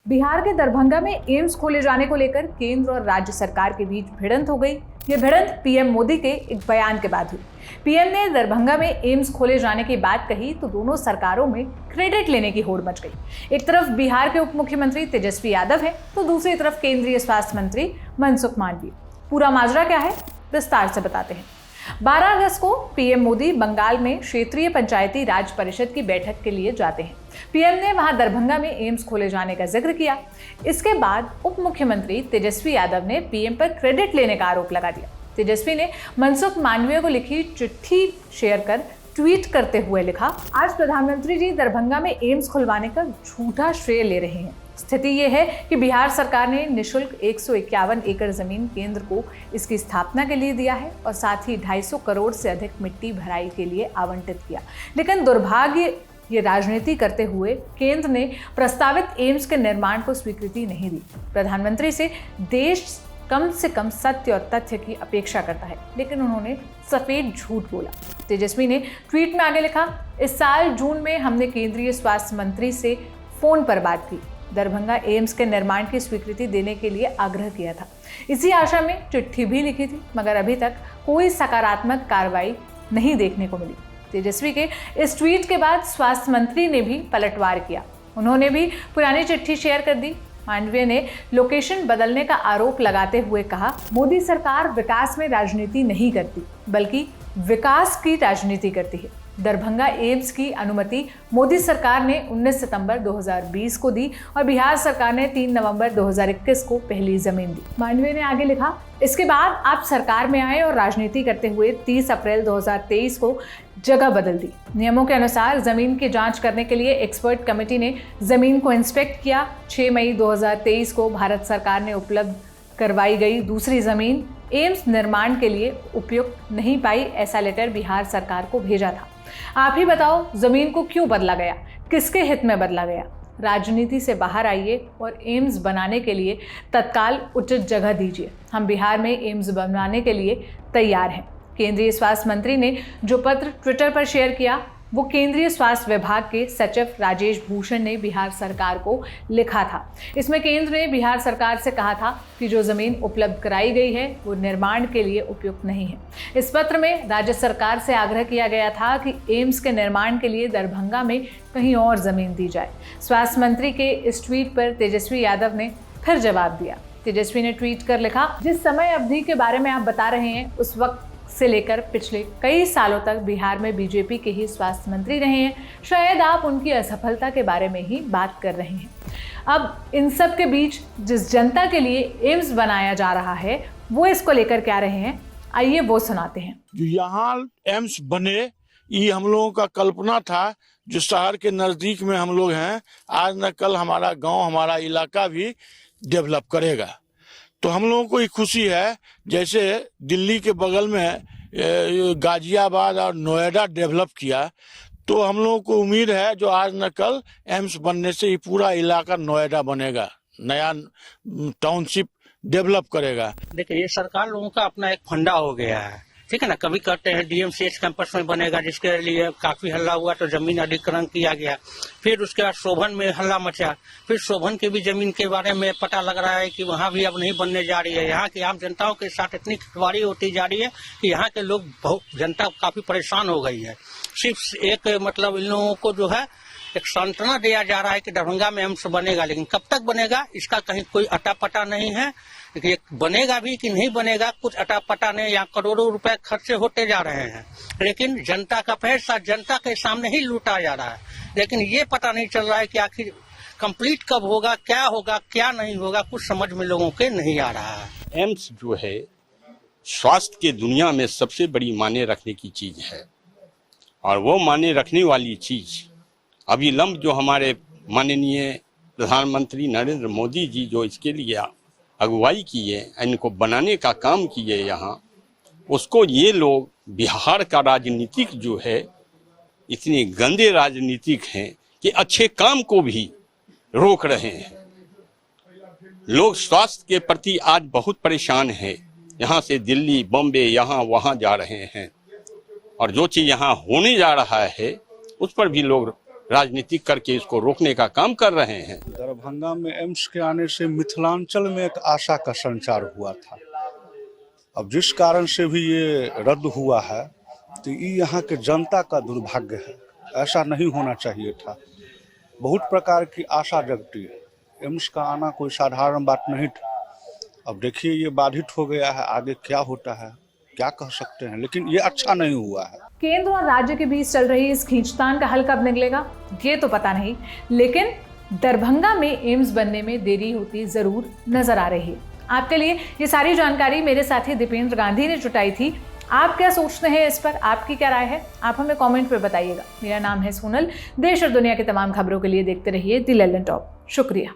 बिहार के दरभंगा में एम्स खोले जाने को लेकर केंद्र और राज्य सरकार के बीच भिड़ंत हो गई। ये भिड़ंत पीएम मोदी के एक बयान के बाद हुई। पीएम ने दरभंगा में एम्स खोले जाने की बात कही तो दोनों सरकारों में क्रेडिट लेने की होड़ मच गई। एक तरफ बिहार के उप मुख्यमंत्री तेजस्वी यादव है तो दूसरी तरफ केंद्रीय स्वास्थ्य मंत्री मनसुख मांडविया। पूरा माजरा क्या है, विस्तार से बताते हैं। 12 अगस्त को पीएम मोदी बंगाल में क्षेत्रीय पंचायती राज परिषद की बैठक के लिए जाते हैं। पीएम ने वहां दरभंगा में एम्स खोले जाने का जिक्र किया। इसके बाद उप मुख्यमंत्री तेजस्वी यादव ने पीएम पर क्रेडिट लेने का आरोप लगा दिया। तेजस्वी ने मनसुख मांडविया को लिखी चिट्ठी शेयर कर ट्वीट करते हुए लिखा, आज प्रधानमंत्री जी दरभंगा में एम्स खुलवाने का झूठा श्रेय ले रहे हैं। स्थिति यह है कि बिहार सरकार ने निःशुल्क 151 एकड़ जमीन केंद्र को इसकी स्थापना के लिए दिया है और साथ ही 250 करोड़ से अधिक मिट्टी भराई के लिए आवंटित किया। लेकिन दुर्भाग्य ये राजनीति करते हुए केंद्र ने प्रस्तावित एम्स के निर्माण को स्वीकृति नहीं दी। प्रधानमंत्री से देश कम से कम सत्य और तथ्य की अपेक्षा करता है, लेकिन उन्होंने सफेद झूठ बोला। तेजस्वी ने ट्वीट में आगे लिखा, इस साल जून में हमने केंद्रीय स्वास्थ्य मंत्री से फोन पर बात की, दरभंगा एम्स के निर्माण की स्वीकृति देने के लिए आग्रह किया था। इसी आशा में चिट्ठी भी लिखी थी, मगर अभी तक कोई सकारात्मक कार्रवाई नहीं देखने को मिली। तेजस्वी के इस ट्वीट के बाद स्वास्थ्य मंत्री ने भी पलटवार किया। उन्होंने भी पुरानी चिट्ठी शेयर कर दी। मांडविया ने लोकेशन बदलने का आरोप लगाते हुए कहा, मोदी सरकार विकास में राजनीति नहीं करती बल्कि विकास की राजनीति करती है। दरभंगा एम्स की अनुमति मोदी सरकार ने 19 सितंबर 2020 को दी और बिहार सरकार ने 3 नवंबर 2021 को पहली जमीन दी। मांडविया ने आगे लिखा, इसके बाद आप सरकार में आए और राजनीति करते हुए 30 अप्रैल 2023 को जगह बदल दी। नियमों के अनुसार जमीन की जांच करने के लिए एक्सपर्ट कमेटी ने जमीन को इंस्पेक्ट किया। 6 मई 2023 को भारत सरकार ने उपलब्ध करवाई गई दूसरी जमीन एम्स निर्माण के लिए उपयुक्त नहीं पाई, ऐसा लेटर बिहार सरकार को भेजा था। आप ही बताओ, जमीन को क्यों बदला गया, किसके हित में बदला गया? राजनीति से बाहर आइए और एम्स बनाने के लिए तत्काल उचित जगह दीजिए। हम बिहार में एम्स बनाने के लिए तैयार हैं। केंद्रीय स्वास्थ्य मंत्री ने जो पत्र ट्विटर पर शेयर किया वो केंद्रीय स्वास्थ्य विभाग के सचिव राजेश भूषण ने बिहार सरकार को लिखा था। इसमें केंद्र ने बिहार सरकार से कहा था कि जो जमीन उपलब्ध कराई गई है वो निर्माण के लिए उपयुक्त नहीं है। इस पत्र में राज्य सरकार से आग्रह किया गया था कि एम्स के निर्माण के लिए दरभंगा में कहीं और जमीन दी जाए। स्वास्थ्य मंत्री के इस ट्वीट पर तेजस्वी यादव ने फिर जवाब दिया। तेजस्वी ने ट्वीट कर लिखा, जिस समय अवधि के बारे में आप बता रहे हैं उस वक्त से लेकर पिछले कई सालों तक बिहार में बीजेपी के ही स्वास्थ्य मंत्री रहे हैं। शायद आप उनकी असफलता के बारे में ही बात कर रहे हैं। अब इन सब के बीच जिस जनता के लिए एम्स बनाया जा रहा है वो इसको लेकर क्या रहे हैं, आइए वो सुनाते हैं। जो यहाँ एम्स बने ये हम लोगों का कल्पना था। जो शहर के नजदीक में हम लोग हैं, आज न कल हमारा गांव हमारा इलाका भी डेवलप करेगा। तो हम लोगों को ये खुशी है, जैसे दिल्ली के बगल में गाजियाबाद और नोएडा डेवलप किया, तो हम लोगों को उम्मीद है जो आज न कल एम्स बनने से ये पूरा इलाका नोएडा बनेगा, नया टाउनशिप डेवलप करेगा। देखिए, ये सरकार लोगों का अपना एक फंडा हो गया है, ठीक है ना। कभी कहते हैं डीएमसीएच कैंपस में बनेगा, जिसके लिए काफी हल्ला हुआ तो जमीन अधिग्रहण किया गया। फिर उसके बाद शोभन में हल्ला मचा, फिर शोभन की भी जमीन के बारे में पता लग रहा है कि वहाँ भी अब नहीं बनने जा रही है। यहाँ की आम जनताओं के साथ इतनी खिलवाड़ी होती जा रही है कि यहाँ के लोग बहुत जनता काफी परेशान हो गई है। सिर्फ एक मतलब इन लोगों को जो है एक सांत्वना दिया जा रहा है कि दरभंगा में एम्स बनेगा, लेकिन कब तक बनेगा इसका कहीं कोई अता पता नहीं है। ये बनेगा भी कि नहीं बनेगा कुछ अता पता नहीं। यहाँ करोड़ों रुपए खर्चे होते जा रहे हैं, लेकिन जनता का पैसा जनता के सामने ही लूटा जा रहा है। लेकिन ये पता नहीं चल रहा है कि आखिर कंप्लीट कब होगा, क्या नहीं होगा, कुछ समझ में लोगों के नहीं आ रहा है। एम्स जो है स्वास्थ्य के दुनिया में सबसे बड़ी माने रखने की चीज है, और वो माने रखने वाली चीज अविलंब जो हमारे माननीय प्रधानमंत्री नरेंद्र मोदी जी जो इसके लिए अगुवाई किए, इनको बनाने का काम किए यहाँ, उसको ये लोग बिहार का राजनीतिक जो है इतने गंदे राजनीतिक हैं कि अच्छे काम को भी रोक रहे हैं। लोग स्वास्थ्य के प्रति आज बहुत परेशान हैं। यहाँ से दिल्ली, बॉम्बे, यहाँ वहाँ जा रहे हैं, और जो चीज़ यहाँ होने जा रहा है उस पर भी लोग राजनीतिक करके इसको रोकने का काम कर रहे हैं। दरभंगा में एम्स के आने से मिथिलांचल में एक आशा का संचार हुआ था। अब जिस कारण से भी ये रद्द हुआ है तो ये यहाँ के जनता का दुर्भाग्य है। ऐसा नहीं होना चाहिए था। बहुत प्रकार की आशा जगती है। एम्स का आना कोई साधारण बात नहीं था। अब देखिए ये बाधित हो गया है, आगे क्या होता है क्या कह सकते हैं, लेकिन ये अच्छा नहीं हुआ है। केंद्र और राज्य के बीच चल रही इस खींचतान का हल कब निकलेगा ये तो पता नहीं, लेकिन दरभंगा में एम्स बनने में देरी होती जरूर नजर आ रही है। आपके लिए ये सारी जानकारी मेरे साथी दीपेंद्र गांधी ने जुटाई थी। आप क्या सोचते हैं इस पर, आपकी क्या राय है, आप हमें कमेंट पे बताइएगा। मेरा नाम है सोनल। देश और दुनिया की तमाम खबरों के लिए देखते रहिए दी लल्लन टॉप। शुक्रिया।